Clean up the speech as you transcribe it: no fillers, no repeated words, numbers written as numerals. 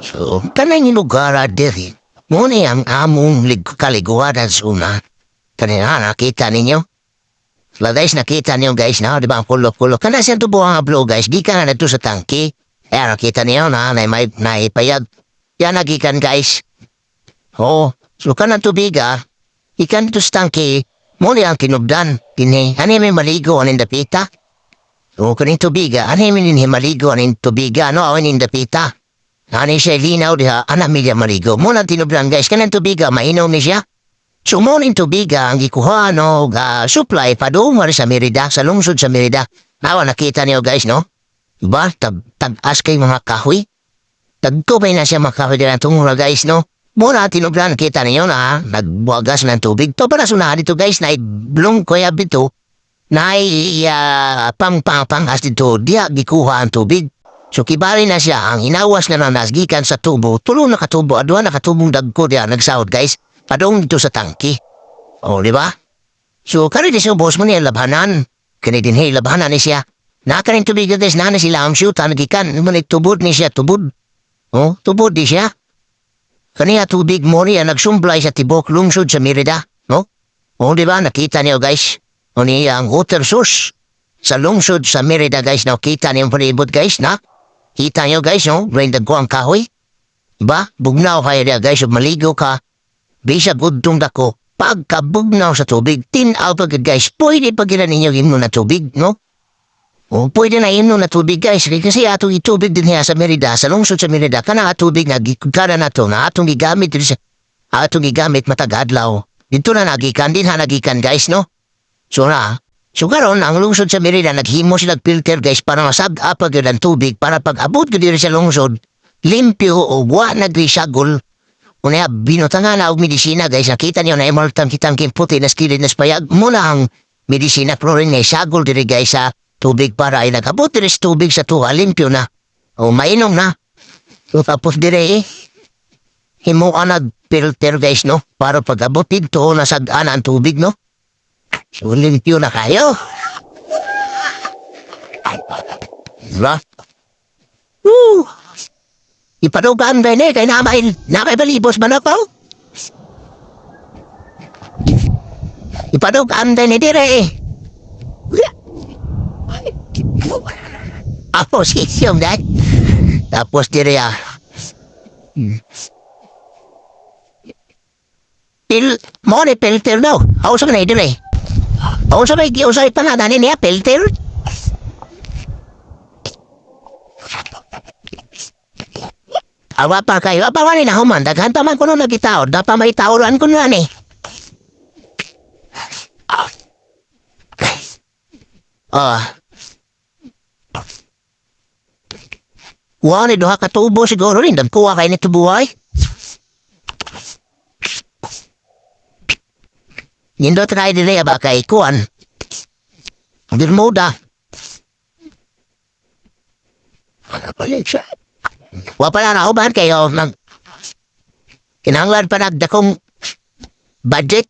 So, kanang lugar diri. Muna ang among kaliguan sa una. Kanina nakita ninyo. So guys, nakita niyo guys na, di ba ang pulo-pulo. Kana siyang tubo ang ablo guys, gikan na ito sa tangke. Eh, nakita niyo na, may naipayag. Yan nagikan guys. Oo, so kanang tubig ikan ito sa tangke, muli ang kinubdan. Kini, ano may maligo anin dapita? O kaning tubig ano may maligo anin tubig no, anin dapita? Ano siya linaw diha, anak milya maligo. Muna tinubdan guys, kanang tubig mainom ni siya. So morning tubig ang gikuha no, supply pa doon sa Merida, sa lungsod sa Merida. Nawa nakita niyo guys no? Diba? Tag-as kay mga kahoy. Tagkubay na siya mga kahoy dyan tungula guys no? Muna tinubdan, kita niyo na nagbuagas ng tubig. To para sunahan dito guys, na iblong kuya bito, na pang-as dito, diya gikuha ang tubig. So kibali na siya, ang hinawas na nasgikan sa tubo, tulo na katubo, adwa na katubong dagko diya, nagsahod guys, padong dito sa tangki. O, di ba? So, kari di siya boss mo niya labhanan. Kani din hey, labhanan ni siya. Nakarin tubig guys, na sila ang shoot, nagikan, tubod ni siya, tubod. O, tubod di siya. Kaniya tubig mo niya, nagsumblay sa tibok lungsod sa Merida, no? O, di ba? Nakita niyo guys. O niya ang water source sa lungsod sa Merida guys, no? Kita niyo palibot guys, na? Kita niyo guys, no? Brain ko ang kahoy. Diba? Bugnaw kayo niya guys, maligo ka. Bisa gudtong dako. Pagkabugnaw sa tubig, tinaw pagod guys, pwede pag ninyo himno na tubig, no? O pwede na himno na tubig guys, kasi atong itubig din niya sa Merida, sa lungsod sa Merida, kana tubig nga gikara na to, na atong gigamit din atong gigamit matagadlaw. Dito na nagikan din nagikan guys, no? So karon ang lungsod sa Merida, naghimo sila filter guys, para masag-up agad ang tubig, para pag abot ko diri sa lungsod, limpyo o wa nagrisagol. Una binutangan na og medisina guys, nakita niyo na imaltang kitang kimputi na skilid na spayag. Muna ang medisina pero rin na isagol diri guys sa tubig para ay nagabot diri sa tubig sa tuwa, limpyo na. O mainom na. So tapos diri himo nag-filter guys no, para pag abot dito nasag-ana ang tubig no. So limpyo na kayo. Diba? Woo! Ipadugaan ba kay namay balibos man ako? Ipadugaan ba dire Tapos isyong dad. Tapos dire mo ni filter daw. Ako sa kanay dire. Ako sa may giusay panadanin niya filter. Awa pa kayo, apawali na human, daghan pa man ko nung nagitaod, da pa may taoran ko na ni. Wani doha katubo siguro rin, dagkuha kayo nito buhay. Nindo try nila ba kay kuan? Bermuda. Wala na ako ba kayo kinahanglan pa nagdakong budget